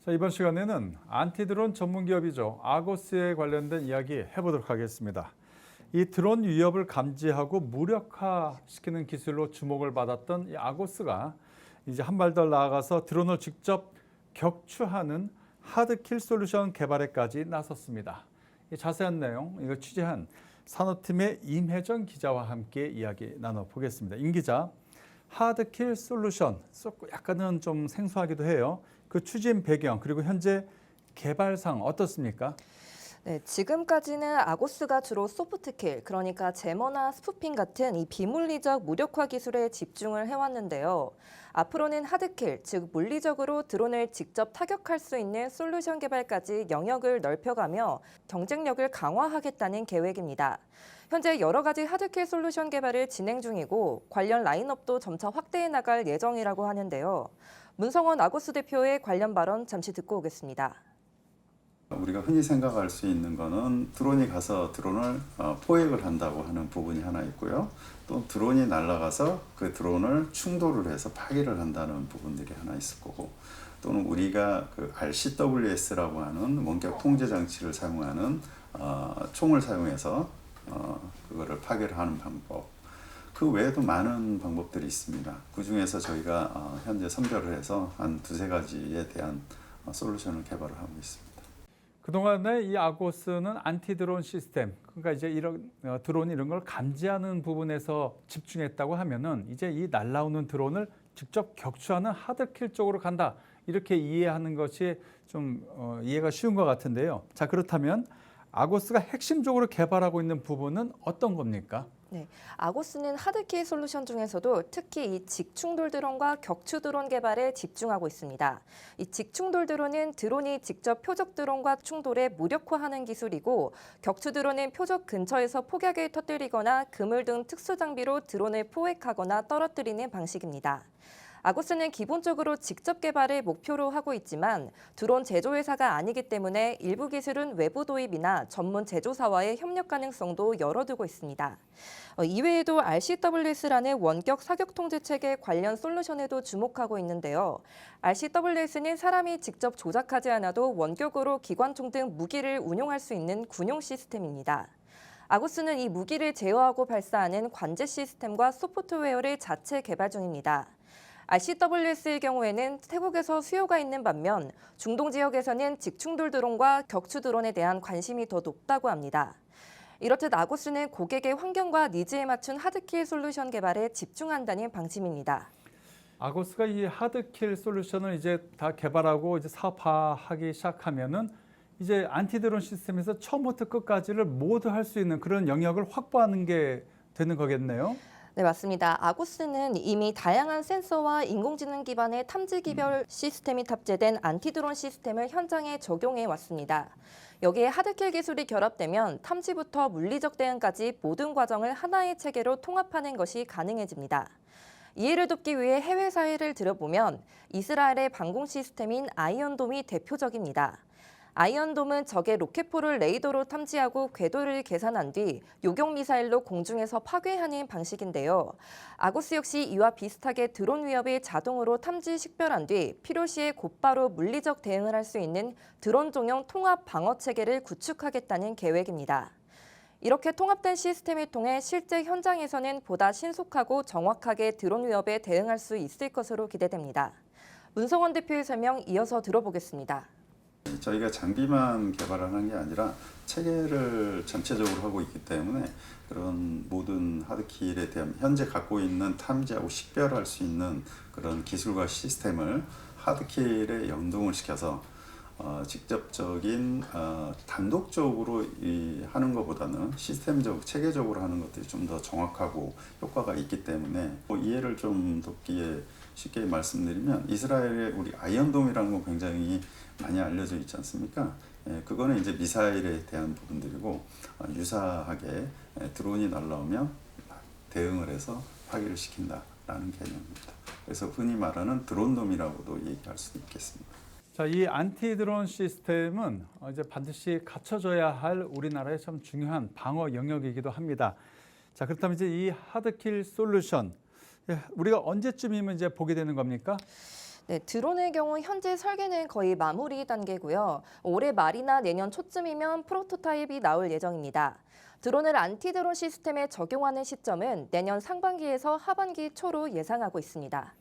자, 이번 시간에는 안티드론 전문 기업이죠. 아고스에 관련된 이야기 해보도록 하겠습니다. 이 드론 위협을 감지하고 무력화시키는 기술로 주목을 받았던 이 아고스가 이제 한 발 더 나아가서 드론을 직접 격추하는 하드킬 솔루션 개발에까지 나섰습니다. 이 자세한 내용 이거 취재한 산업팀의 임혜정 기자와 함께 이야기 나눠보겠습니다. 임 기자, 하드킬 솔루션 약간은 좀 생소하기도 해요. 그 추진 배경 그리고 현재 개발상 어떻습니까? 네, 지금까지는 아고스가 주로 소프트킬, 그러니까 제머나 스푸핑 같은 이 비물리적 무력화 기술에 집중을 해왔는데요. 앞으로는 하드킬, 즉 물리적으로 드론을 직접 타격할 수 있는 솔루션 개발까지 영역을 넓혀가며 경쟁력을 강화하겠다는 계획입니다. 현재 여러 가지 하드킬 솔루션 개발을 진행 중이고 관련 라인업도 점차 확대해 나갈 예정이라고 하는데요. 문성원 아고스 대표의 관련 발언 잠시 듣고 오겠습니다. 우리가 흔히 생각할 수 있는 거는 드론이 가서 드론을 포획을 한다고 하는 부분이 하나 있고요. 또 드론이 날아가서 그 드론을 충돌을 해서 파괴를 한다는 부분들이 하나 있을 거고, 또는 우리가 그 RCWS라고 하는 원격 통제 장치를 사용하는 총을 사용해서 그거를 파괴를 하는 방법. 그 외에도 많은 방법들이 있습니다. 그 중에서 저희가 현재 선별을 해서 한 두세 가지에 대한 솔루션을 개발을 하고 있습니다. 그동안에 이 아고스는 안티드론 시스템, 그러니까 이제 이런 드론 이런 걸 감지하는 부분에서 집중했다고 하면은 이제 이 날아오는 드론을 직접 격추하는 하드킬 쪽으로 간다. 이렇게 이해하는 것이 좀 이해가 쉬운 것 같은데요. 자, 그렇다면 아고스가 핵심적으로 개발하고 있는 부분은 어떤 겁니까? 네, 아고스는 하드킬 솔루션 중에서도 특히 이 직충돌 드론과 격추 드론 개발에 집중하고 있습니다. 이 직충돌 드론은 드론이 직접 표적 드론과 충돌에 무력화하는 기술이고, 격추 드론은 표적 근처에서 폭약을 터뜨리거나 그물 등 특수 장비로 드론을 포획하거나 떨어뜨리는 방식입니다. 아고스는 기본적으로 직접 개발을 목표로 하고 있지만 드론 제조회사가 아니기 때문에 일부 기술은 외부 도입이나 전문 제조사와의 협력 가능성도 열어두고 있습니다. 이외에도 RCWS라는 원격 사격 통제 체계 관련 솔루션에도 주목하고 있는데요. RCWS는 사람이 직접 조작하지 않아도 원격으로 기관총 등 무기를 운용할 수 있는 군용 시스템입니다. 아고스는 이 무기를 제어하고 발사하는 관제 시스템과 소프트웨어를 자체 개발 중입니다. RCWS의 경우에는 태국에서 수요가 있는 반면 중동 지역에서는 직충돌 드론과 격추 드론에 대한 관심이 더 높다고 합니다. 이렇듯 아고스는 고객의 환경과 니즈에 맞춘 하드킬 솔루션 개발에 집중한다는 방침입니다. 아고스가 이 하드킬 솔루션을 이제 다 개발하고 이제 사업화하기 시작하면은 이제 안티드론 시스템에서 처음부터 끝까지를 모두 할 수 있는 그런 영역을 확보하는 게 되는 거겠네요. 네, 맞습니다. 아고스는 이미 다양한 센서와 인공지능 기반의 탐지 기별 시스템이 탑재된 안티드론 시스템을 현장에 적용해 왔습니다. 여기에 하드킬 기술이 결합되면 탐지부터 물리적 대응까지 모든 과정을 하나의 체계로 통합하는 것이 가능해집니다. 이해를 돕기 위해 해외 사례를 들어보면 이스라엘의 방공 시스템인 아이언돔이 대표적입니다. 아이언돔은 적의 로켓포를 레이더로 탐지하고 궤도를 계산한 뒤 요격 미사일로 공중에서 파괴하는 방식인데요. 아고스 역시 이와 비슷하게 드론 위협을 자동으로 탐지 식별한 뒤 필요시에 곧바로 물리적 대응을 할 수 있는 드론 종용 통합 방어 체계를 구축하겠다는 계획입니다. 이렇게 통합된 시스템을 통해 실제 현장에서는 보다 신속하고 정확하게 드론 위협에 대응할 수 있을 것으로 기대됩니다. 문성원 대표의 설명 이어서 들어보겠습니다. 저희가 장비만 개발하는 게 아니라 체계를 전체적으로 하고 있기 때문에 그런 모든 하드킬에 대한 현재 갖고 있는 탐지하고 식별할 수 있는 그런 기술과 시스템을 하드킬에 연동을 시켜서 직접적인 단독적으로 하는 것보다는 시스템적, 체계적으로 하는 것들이 좀 더 정확하고 효과가 있기 때문에 이해를 좀 돕기에 쉽게 말씀드리면 이스라엘의 우리 아이언돔이라는 건 굉장히 많이 알려져 있지 않습니까? 그거는 이제 미사일에 대한 부분들이고 유사하게 드론이 날라오면 대응을 해서 파괴를 시킨다라는 개념입니다. 그래서 흔히 말하는 드론돔이라고도 얘기할 수 있겠습니다. 자, 이 안티드론 시스템은 이제 반드시 갖춰져야 할 우리나라의 참 중요한 방어 영역이기도 합니다. 자, 그렇다면 이제 이 하드킬 솔루션 우리가 언제쯤이면 이제 보게 되는 겁니까? 네, 드론의 경우 현재 설계는 거의 마무리 단계고요. 올해 말이나 내년 초쯤이면 프로토타입이 나올 예정입니다. 드론을 안티드론 시스템에 적용하는 시점은 내년 상반기에서 하반기 초로 예상하고 있습니다.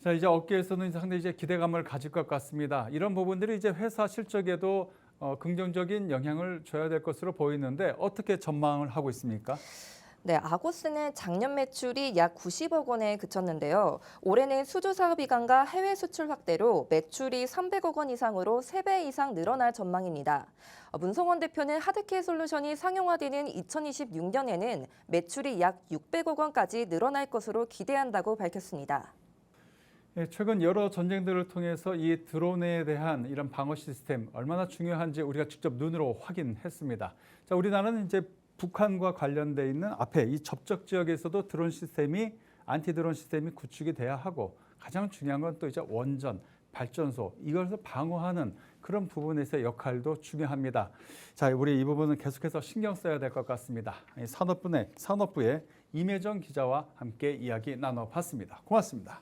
자, 이제 업계에서는 상당히 이제 기대감을 가질 것 같습니다. 이런 부분들이 이제 회사 실적에도 긍정적인 영향을 줘야 될 것으로 보이는데 어떻게 전망을 하고 있습니까? 네, 아고스는 작년 매출이 약 90억 원에 그쳤는데요. 올해는 수주 사업 이관과 해외 수출 확대로 매출이 300억 원 이상으로 3배 이상 늘어날 전망입니다. 문성원 대표는 하드케어 솔루션이 상용화되는 2026년에는 매출이 약 600억 원까지 늘어날 것으로 기대한다고 밝혔습니다. 예, 최근 여러 전쟁들을 통해서 이 드론에 대한 이런 방어 시스템 얼마나 중요한지 우리가 직접 눈으로 확인했습니다. 자, 우리나라는 이제 북한과 관련돼 있는 앞에 이 접촉 지역에서도 드론 시스템이 안티드론 시스템이 구축이 돼야 하고 가장 중요한 건 또 이제 원전, 발전소 이것을 방어하는 그런 부분에서의 역할도 중요합니다. 자, 우리 이 부분은 계속해서 신경 써야 될 것 같습니다. 산업부의 임혜정 기자와 함께 이야기 나눠봤습니다. 고맙습니다.